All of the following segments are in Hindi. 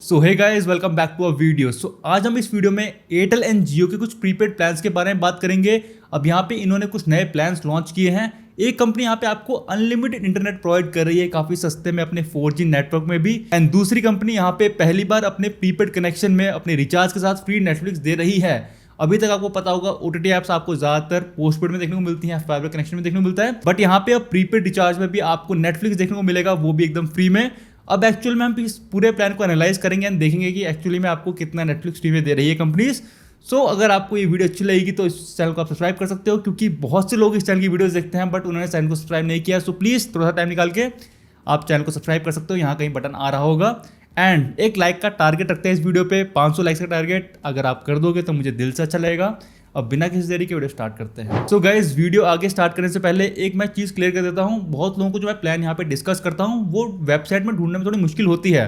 So hey guys, welcome back to a video. आज हम इस वीडियो में एयरटेल एंड जियो के कुछ प्रीपेड प्लान्स के बारे में बात करेंगे। अब यहाँ पे इन्होंने कुछ नए प्लान्स लॉन्च किए हैं। एक कंपनी यहाँ पे आपको अनलिमिटेड इंटरनेट प्रोवाइड कर रही है काफी सस्ते में अपने 4G नेटवर्क में भी, एंड दूसरी कंपनी यहाँ पे पहली बार अपने प्रीपेड कनेक्शन में अपने रिचार्ज के साथ फ्री नेटफ्लिक्स दे रही है। अभी तक आपको पता होगा ओटीटी एप्स आपको ज्यादातर पोस्टपेड में देखने को मिलती हैं, फाइबर कनेक्शन में देखने को मिलता है, बट यहाँ पे अब प्रीपेड रिचार्ज में भी आपको नेटफ्लिक्स देखने को मिलेगा, वो भी एकदम फ्री में। अब एक्चुअल में हम इस पूरे प्लान को एनालाइज करेंगे एंड देखेंगे कि एक्चुअली में आपको कितना नेटफ्लिक्स फ्री में दे रही है कंपनीज। अगर आपको ये वीडियो अच्छी लगेगी तो इस चैनल को आप सब्सक्राइब कर सकते हो, क्योंकि बहुत से लोग इस चैनल की वीडियोस देखते हैं बट उन्होंने चैनल को सब्सक्राइब नहीं किया। सो प्लीज़ थोड़ा सा टाइम निकाल के आप चैनल को सब्सक्राइब कर सकते हो, यहाँ कहीं बटन आ रहा होगा। एंड एक लाइक का टारगेट रखते हैं इस वीडियो पे, 500 लाइक्स का टारगेट अगर आप कर दोगे तो मुझे दिल से अच्छा लगेगा। अब बिना किसी देरी के वीडियो स्टार्ट करते हैं। सो गाइस, वीडियो आगे स्टार्ट करने से पहले एक मैं चीज़ क्लियर कर देता हूँ। बहुत लोगों को जो मैं प्लान यहाँ पे डिस्कस करता हूँ वो वेबसाइट में ढूंढने में थोड़ी मुश्किल होती है,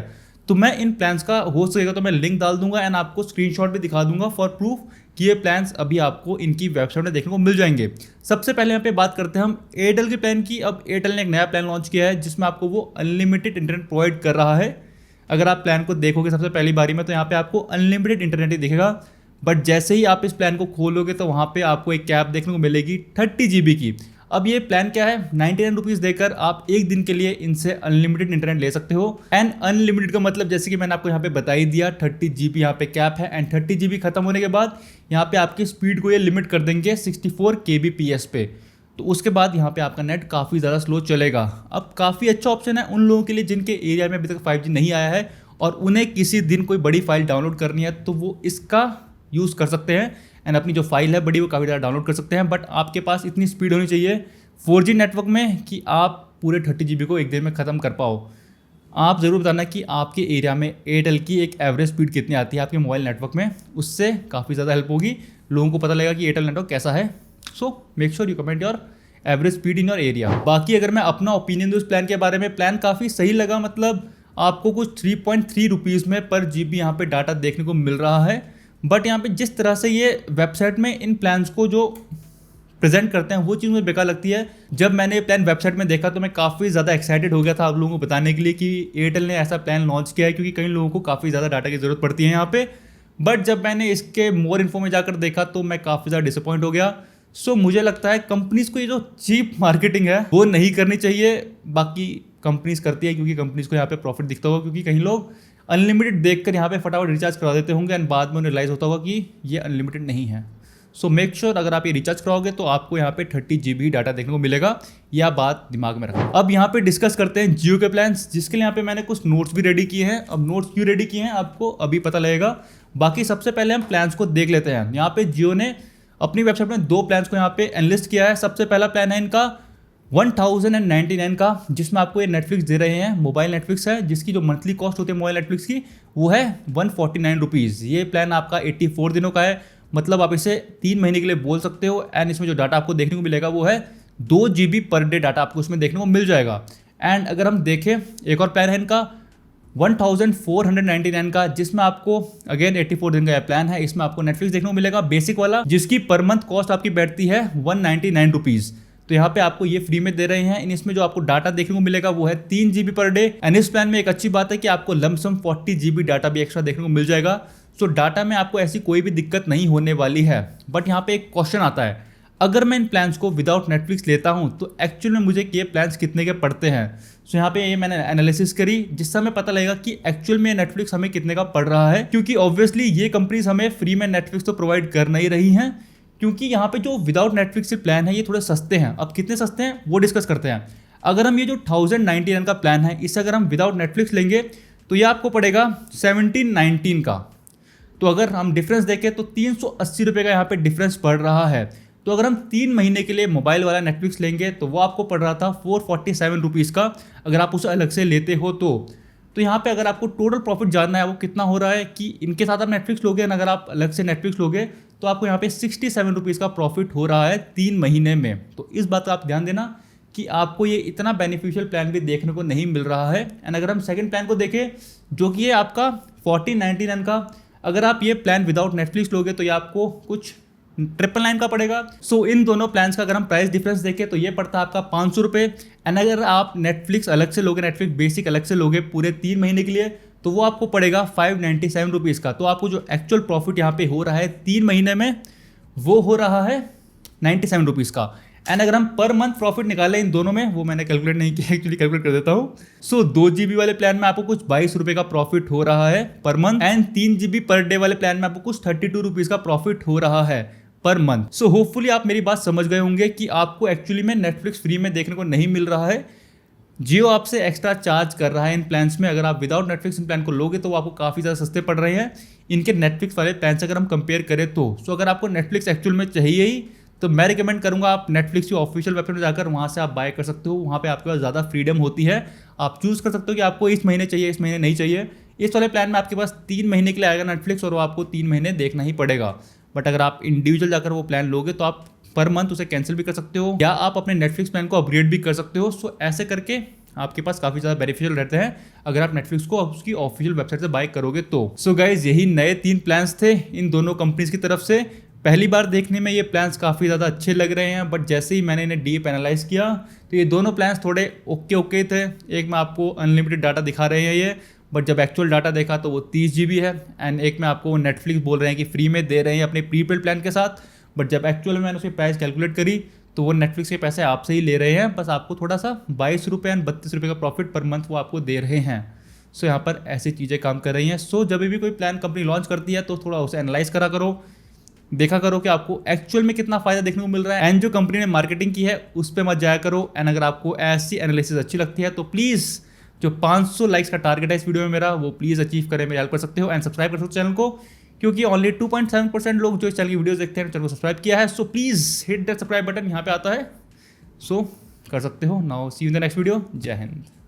तो मैं इन प्लान्स का हो सकेगा तो मैं लिंक डाल दूंगा एंड आपको स्क्रीनशॉट भी दिखा दूंगा फॉर प्रूफ कि ये प्लान्स अभी आपको इनकी वेबसाइट में देखने को मिल जाएंगे। सबसे पहले यहाँ पे बात करते हैं हम एयरटेल के प्लान की। अब एयरटेल ने एक नया प्लान लॉन्च किया है जिसमें आपको वो अनलिमिटेड इंटरनेट प्रोवाइड कर रहा है। अगर आप प्लान को देखोगे सबसे पहली बारी में तो यहाँ पे आपको अनलिमिटेड इंटरनेट ही दिखेगा, बट जैसे ही आप इस प्लान को खोलोगे तो वहाँ पे आपको एक कैप देखने को मिलेगी 30 GB की। अब ये प्लान क्या है, 99 रुपीज़ देकर आप एक दिन के लिए इनसे अनलिमिटेड इंटरनेट ले सकते हो। एंड अनलिमिटेड का मतलब जैसे कि मैंने आपको यहाँ पे बता ही दिया, 30 GB यहाँ पे कैप है एंड 30 GB खत्म होने के बाद यहाँ पे आपकी स्पीड को ये लिमिट कर देंगे 64 kbps पे। तो उसके बाद यहाँ पे आपका नेट काफ़ी ज़्यादा स्लो चलेगा। अब काफ़ी अच्छा ऑप्शन है उन लोगों के लिए जिनके एरिया में अभी तक 5G नहीं आया है और उन्हें किसी दिन कोई बड़ी फाइल डाउनलोड करनी है तो वो इसका यूज़ कर सकते हैं एंड अपनी जो फाइल है बड़ी वो काफ़ी ज़्यादा डाउनलोड कर सकते हैं। बट आपके पास इतनी स्पीड होनी चाहिए 4G नेटवर्क में कि आप पूरे 30 GB को एक दिन में ख़त्म कर पाओ। आप ज़रूर बताना कि आपके एरिया में एयरटेल की एक एवरेज स्पीड कितनी आती है आपके मोबाइल नेटवर्क में, उससे काफ़ी ज़्यादा हेल्प होगी, लोगों को पता लगेगा कि एयरटेल नेटवर्क कैसा है। So make sure you comment your average speed in your area. बाकी अगर मैं अपना ओपिनियन दूँ इस प्लान के बारे में, प्लान काफ़ी सही लगा। मतलब आपको कुछ 3.3 रुपीज़ में पर GB यहाँ पे डाटा देखने को मिल रहा है। बट यहाँ पे जिस तरह से ये वेबसाइट में इन प्लान्स को जो प्रेजेंट करते हैं वो चीज़ मुझे बेकार लगती है। जब मैंने ये प्लान वेबसाइट में देखा तो मैं काफ़ी ज़्यादा एक्साइटेड हो गया था आप लोगों को बताने के लिए कि एयरटेल ने ऐसा प्लान लॉन्च किया है, क्योंकि कई लोगों को काफ़ी ज़्यादा डाटा की ज़रूरत पड़ती है यहाँ पे। बट जब मैंने इसके मोर इन्फो में जाकर देखा तो मैं काफ़ी ज़्यादा डिसअपॉइंट हो गया। सो मुझे लगता है कंपनीज को ये जो चीप मार्केटिंग है वो नहीं करनी चाहिए। बाकी कंपनीज करती है क्योंकि कंपनीज को यहाँ पे प्रॉफिट दिखता होगा, क्योंकि कई लोग अनलिमिटेड देखकर यहाँ पे फटाफट रिचार्ज करा देते होंगे एंड बाद में उन्हें रियलाइज होता होगा कि ये अनलिमिटेड नहीं है। सो मेक श्योर अगर आप ये रिचार्ज कराओगे तो आपको यहाँ पे 30 GB डाटा देखने को मिलेगा, यह बात दिमाग में रखना। अब यहाँ पे डिस्कस करते हैं जियो के प्लान्स, जिसके लिए यहाँ पे मैंने कुछ नोट्स भी रेडी किए हैं। अब नोट्स क्यों रेडी किए हैं आपको अभी पता लगेगा। बाकी सबसे पहले हम प्लान्स को देख लेते हैं। यहाँ पे जियो ने अपनी वेबसाइट में 2 प्लान्स को यहाँ पे एनलिस्ट किया है। सबसे पहला प्लान है इनका 1099 का, जिसमें आपको ये नेटफ्लिक्स दे रहे हैं, मोबाइल नेटफ्लिक्स है, जिसकी जो मंथली कॉस्ट होती है मोबाइल नेटफ्लिक्स की वो है 149 रुपीज़। ये प्लान आपका 84 दिनों का है, मतलब आप इसे 3 महीने के लिए बोल सकते हो। एंड इसमें जो डाटा आपको देखने को मिलेगा वो है 2 GB पर डे डाटा आपको उसमें देखने को मिल जाएगा। एंड अगर हम देखें एक और प्लान है इनका 1499 का, जिसमें आपको अगेन 84 दिन का प्लान है। इसमें आपको नेटफ्लिक्स देखने को मिलेगा बेसिक वाला, जिसकी पर मंथ कॉस्ट आपकी बैठती है 199 रुपीज़। तो यहाँ पे आपको ये फ्री में दे रहे हैं। इसमें जो आपको डाटा देखने को मिलेगा वो है 3 GB पर डे। एंड इस प्लान में एक अच्छी बात है कि आपको लमसम 40 GB डाटा भी एक्स्ट्रा देखने को मिल जाएगा। सो डाटा में आपको ऐसी कोई भी दिक्कत नहीं होने वाली है। बट यहाँ पे एक क्वेश्चन आता है, अगर मैं इन प्लान्स को विदाउट नेटफ्लिक्स लेता हूँ तो एक्चुअल में मुझे ये प्लान्स कितने के पड़ते हैं। सो यहाँ पे ये मैंने एनालिसिस करी, जिससे हमें पता लगेगा कि एक्चुअल में नेटफ्लिक्स हमें कितने का पड़ रहा है, क्योंकि ऑब्वियसली ये कंपनीज हमें फ्री में नेटफ्लिक्स तो प्रोवाइड कर नहीं रही हैं, क्योंकि यहाँ पे जो विदाउट नेटफ्लिक्स के प्लान है ये थोड़े सस्ते हैं। अब कितने सस्ते हैं वो डिस्कस करते हैं। अगर हम ये जो 1099 का प्लान है इसे अगर हम विदाउट नेटफ्लिक्स लेंगे तो ये आपको पड़ेगा 1719 का। तो अगर हम डिफरेंस देखें तो 380 रुपये का यहाँ पे डिफरेंस पड़ रहा है। तो अगर हम 3 महीने के लिए मोबाइल वाला नेटफ्लिक्स लेंगे तो वो आपको पड़ रहा था 447 रुपीज़ का, अगर आप उसे अलग से लेते हो तो यहाँ पे अगर आपको टोटल प्रॉफिट जानना है वो कितना हो रहा है कि इनके साथ आप नेटफ्लिक्स लोगे, अगर आप अलग से नेटफ्लिक्स लोगे तो आपको यहाँ पे 67 रुपीज़ का प्रॉफिट हो रहा है 3 महीने में। तो इस बात का आप ध्यान देना कि आपको ये इतना बेनिफिशियल प्लान भी देखने को नहीं मिल रहा है। एंड अगर हम सेकंड प्लान को देखें जो कि ये आपका 1499 का, अगर आप ये प्लान विदाउट नेटफ्लिक्स लोगे तो ये आपको कुछ 999 का पड़ेगा। सो इन दोनों प्लान्स का अगर हम प्राइस डिफरेंस देखें तो ये पड़ता है आपका 500 रुपये। एंड अगर आप नेटफ्लिक्स अलग से लोगे, नेटफ्लिक्स बेसिक अलग से लोगे पूरे 3 महीने के लिए तो वो आपको पड़ेगा 597 रुपीज़ का। तो आपको जो एक्चुअल प्रॉफिट यहाँ पे हो रहा है 3 महीने में वो हो रहा है 97 रुपीज़ का। एंड अगर हम पर मंथ प्रॉफिट निकालें इन दोनों में, वो मैंने कैलकुलेट नहीं किया, एक्चुअली कैलकुलेट कर देता हूँ। सो 2 GB वाले प्लान में आपको कुछ 22 रुपये का प्रॉफिट हो रहा है per month, and 3 GB per day वाले प्लान में आपको कुछ 32 रुपीज़ का प्रॉफिट हो रहा है पर मंथ। सो होपफुली आप मेरी बात समझ गए होंगे कि आपको एक्चुअली में नेटफ्लिक्स फ्री में देखने को नहीं मिल रहा है, जियो आपसे एक्स्ट्रा चार्ज कर रहा है इन प्लान्स में। अगर आप विदाउट नेटफ्लिक्स इन प्लान को लोगे तो वो आपको काफ़ी ज़्यादा सस्ते पड़ रहे हैं इनके नेटफ्लिक्स वाले प्लान से अगर हम कंपेयर करें तो। सो अगर आपको नेटफ्लिक्स एक्चुअल में चाहिए ही तो मैं रिकमेंड करूंगा आप नेटफ्लिक्स की ऑफिशियल वेबसाइट में जाकर वहाँ से आप बाय कर सकते हो। वहाँ पे आपके पास ज़्यादा फ्रीडम होती है, आप चूज़ कर सकते हो कि आपको इस महीने चाहिए, इस महीने नहीं चाहिए। इस वाले प्लान में आपके पास 3 महीने के लिए आएगा नेटफ्लिक्स और वो आपको 3 महीने देखना ही पड़ेगा। बट अगर आप इंडिविजुअल जाकर वो प्लान लोगे तो आप पर मंथ उसे कैंसिल भी कर सकते हो या आप अपने नेटफ्लिक्स प्लान को अपग्रेड भी कर सकते हो। सो ऐसे करके आपके पास काफ़ी ज़्यादा बेनिफिशियल रहते हैं अगर आप नेटफ्लिक्स को उसकी ऑफिशियल वेबसाइट से बाय करोगे तो। सो गाइज यही नए 3 प्लान्स थे इन दोनों कंपनीज की तरफ से। पहली बार देखने में ये प्लान्स काफ़ी ज़्यादा अच्छे लग रहे हैं, बट जैसे ही मैंने इन्हें डीप एनालाइज किया तो ये दोनों प्लान्स थोड़े ओके थे। एक में आपको अनलिमिटेड डाटा दिखा रहे हैं ये, बट जब एक्चुअल डाटा देखा तो वो 30 GB है। एंड एक में आपको नेटफ्लिक्स बोल रहे हैं कि फ्री में दे रहे हैं अपने प्रीपेड प्लान के साथ, बट जब एक्चुअल में मैंने उसकी प्राइस कैलकुलेट करी तो वो नेटफ्लिक्स के पैसे आपसे ही ले रहे हैं, बस आपको थोड़ा सा 22 रुपये एंड 32 रुपये का प्रॉफिट पर मंथ वो आपको दे रहे हैं। सो यहाँ पर ऐसी चीज़ें काम कर रही हैं। सो जब भी कोई प्लान कंपनी लॉन्च करती है तो थोड़ा उसे एनालाइज करा करो, देखा करो कि आपको एक्चुअल में कितना फायदा देखने को मिल रहा है, एंड जो कंपनी ने मार्केटिंग की है उस पर मत जाया करो। एंड अगर आपको ऐसी एनालिसिस अच्छी लगती है तो प्लीज़ जो 500 लाइक्स का टारगेट है इस वीडियो में मेरा, वो प्लीज़ अचीव करें, मेरी हेल्प कर सकते हो। एंड सब्सक्राइब कर सकते हो चैनल को, क्योंकि ओनली 2.7% लोग जो इस चैनल की वीडियोस देखते हैं चैनल को सब्सक्राइब किया है। So please hit that subscribe button, यहाँ पे आता है। सो कर सकते हो। Now see you in the next video. जय हिंद।